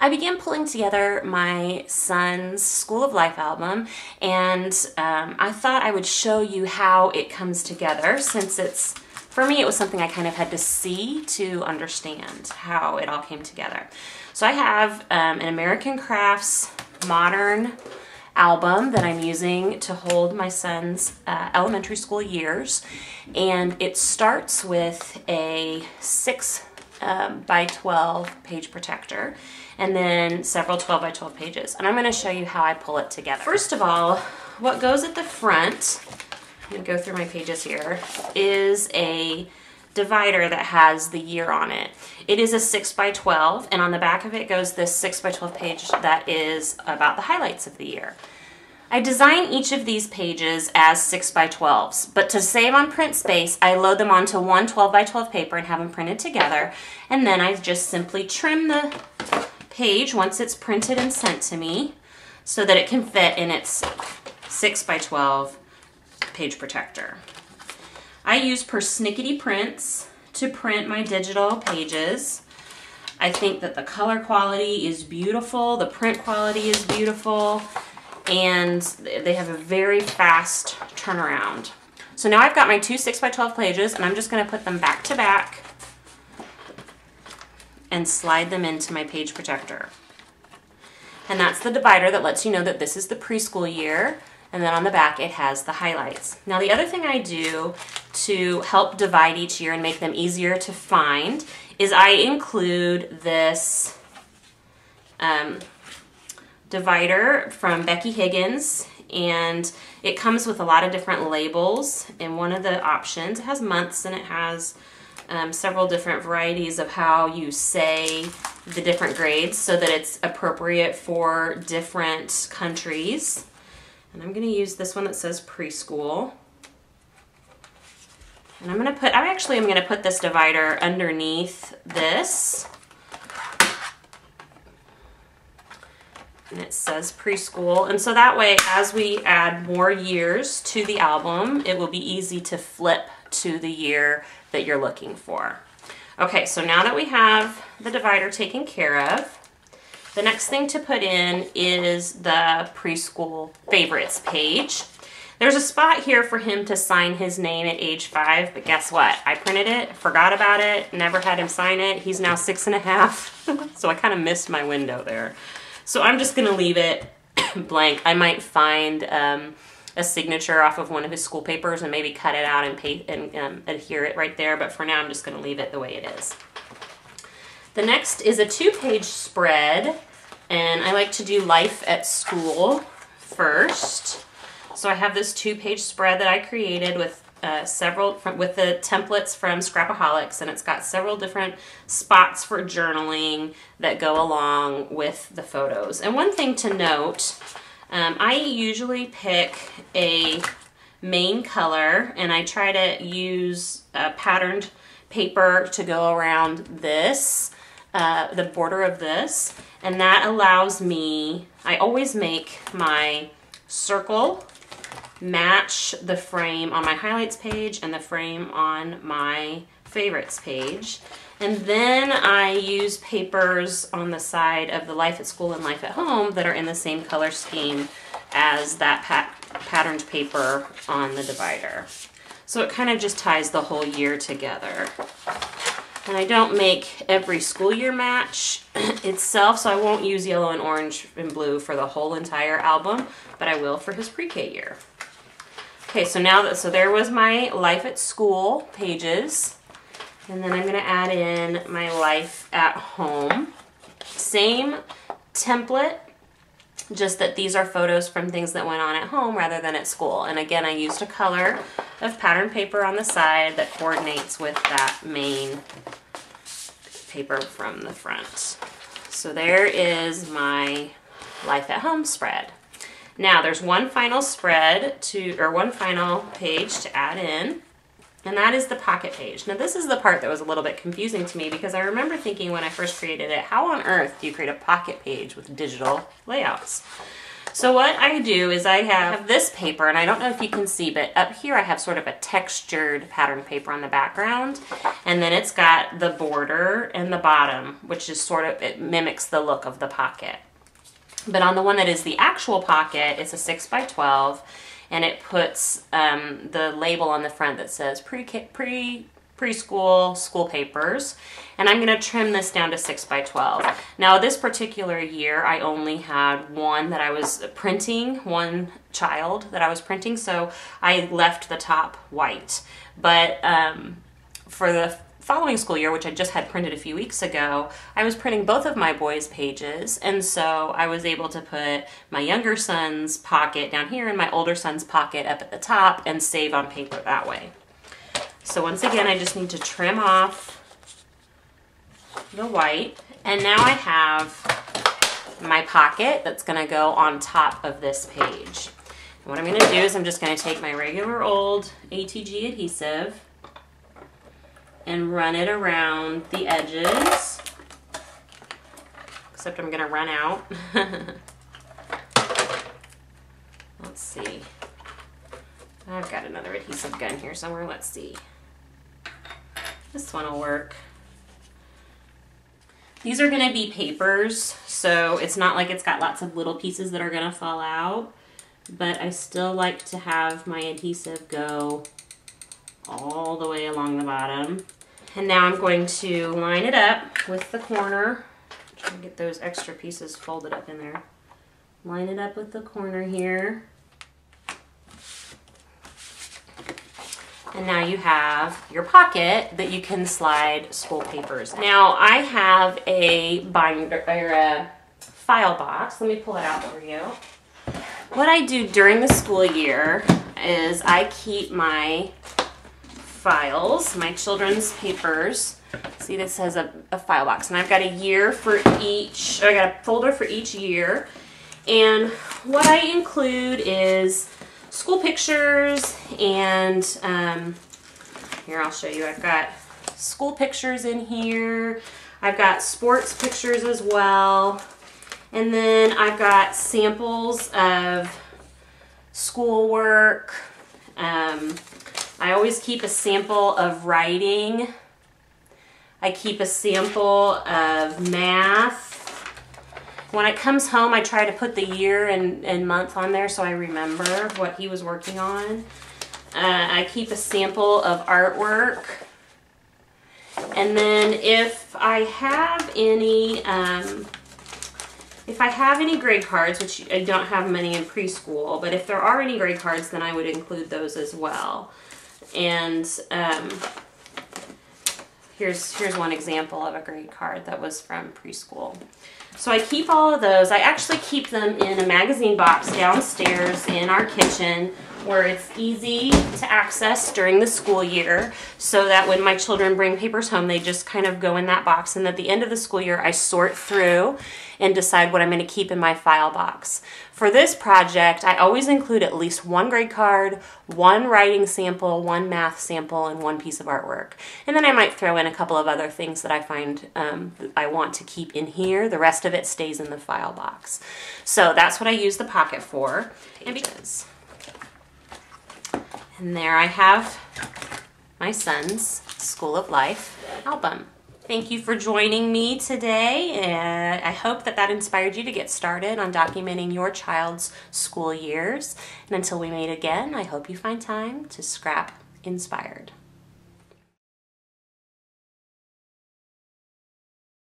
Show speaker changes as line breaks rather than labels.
I began pulling together my son's School of Life album, and I thought I would show you how it comes together, since for me, it was something I kind of had to see to understand how it all came together. So I have an American Crafts modern album that I'm using to hold my son's elementary school years, and it starts with a 6 by 12 page protector, and then several 12 by 12 pages. And I'm going to show you how I pull it together. First of all, what goes at the front, I'm going to go through my pages here, is a divider that has the year on it. It is a 6 by 12, and on the back of it goes this 6 by 12 page that is about the highlights of the year. I design each of these pages as 6 by 12s, but to save on print space, I load them onto one 12 by 12 paper and have them printed together, and then I just simply trim the page once it's printed and sent to me so that it can fit in its 6 by 12 page protector. I use Persnickety Prints to print my digital pages. I think that the color quality is beautiful, the print quality is beautiful, and they have a very fast turnaround. So now I've got my two 6 by 12 pages, and I'm just going to put them back to back and slide them into my page protector. And that's the divider that lets you know that this is the preschool year, and then on the back it has the highlights. Now the other thing I do to help divide each year and make them easier to find is I include this divider from Becky Higgins, and it comes with a lot of different labels. And one of the options, it has months, and it has several different varieties of how you say the different grades so that it's appropriate for different countries. And I'm going to use this one that says preschool. And I'm going to put this divider underneath this. And it says preschool, and so that way as we add more years to the album, it will be easy to flip to the year that you're looking for. Okay, so now that we have the divider taken care of, the next thing to put in is the preschool favorites page. There's a spot here for him to sign his name at age 5, but guess what? I printed it, forgot about it, never had him sign it. He's now 6½, so I kind of missed my window there. So I'm just gonna leave it blank. I might find a signature off of one of his school papers and maybe cut it out and adhere it right there, but for now I'm just gonna leave it the way it is. The next is a 2-page spread, and I like to do life at school first. So I have this 2-page spread that I created with with the templates from Scrapaholics, and it's got several different spots for journaling that go along with the photos. And one thing to note, I usually pick a main color, and I try to use patterned paper to go around this, the border of this, and that allows me, I always make my circle match the frame on my highlights page and the frame on my favorites page. And then I use papers on the side of the Life at School and Life at Home that are in the same color scheme as that patterned paper on the divider. So it kind of just ties the whole year together. And I don't make every school year match itself, so I won't use yellow and orange and blue for the whole entire album, but I will for his pre-K year. Okay, so so there was my Life at School pages, and then I'm going to add in my Life at Home. Same template, just that these are photos from things that went on at home rather than at school. And again, I used a color of pattern paper on the side that coordinates with that main paper from the front. So there is my Life at Home spread. Now there's one final one final page to add in, and that is the pocket page. Now this is the part that was a little bit confusing to me, because I remember thinking when I first created it, how on earth do you create a pocket page with digital layouts? So what I do is I have this paper, and I don't know if you can see, but up here I have sort of a textured pattern paper on the background, and then it's got the border and the bottom, which is sort of, it mimics the look of the pocket. But on the one that is the actual pocket, it's a 6x12, and it puts the label on the front that says preschool school papers, and I'm going to trim this down to 6x12. Now this particular year I only had one that I was printing, one child that I was printing, so I left the top white. But for the following school year, which I just had printed a few weeks ago, I was printing both of my boys' pages, and so I was able to put my younger son's pocket down here and my older son's pocket up at the top and save on paper that way. So once again, I just need to trim off the white, and now I have my pocket that's going to go on top of this page. And what I'm going to do is I'm just going to take my regular old ATG adhesive and run it around the edges, except I'm going to run out. Let's see. I've got another adhesive gun here somewhere. Let's see. This one will work. These are going to be papers, so it's not like it's got lots of little pieces that are going to fall out, but I still like to have my adhesive go all the way along the bottom. And now I'm going to line it up with the corner. Try and get those extra pieces folded up in there. Line it up with the corner here. And now you have your pocket that you can slide school papers. Now I have a binder or a file box. Let me pull it out for you. What I do during the school year is I keep my files, my children's papers. See, this has a file box, and I've got a year for each, I got a folder for each year. And what I include is school pictures, and here I'll show you. I've got school pictures in here. I've got sports pictures as well. And then I've got samples of schoolwork. I always keep a sample of writing. I keep a sample of math. When it comes home, I try to put the year and month on there so I remember what he was working on. I keep a sample of artwork. And then if I have any grade cards, which I don't have many in preschool, but if there are any grade cards, then I would include those as well. And here's one example of a grade card that was from preschool. So I keep all of those. I actually keep them in a magazine box downstairs in our kitchen where it's easy to access during the school year, so that when my children bring papers home, they just kind of go in that box, and at the end of the school year, I sort through and decide what I'm going to keep in my file box. For this project, I always include at least one grade card, one writing sample, one math sample, and one piece of artwork. And then I might throw in a couple of other things that I find I want to keep in here. The rest of it stays in the file box. So that's what I use the pocket for. And there I have my son's School of Life album. Thank you for joining me today. I hope that inspired you to get started on documenting your child's school years. And until we meet again, I hope you find time to scrap inspired.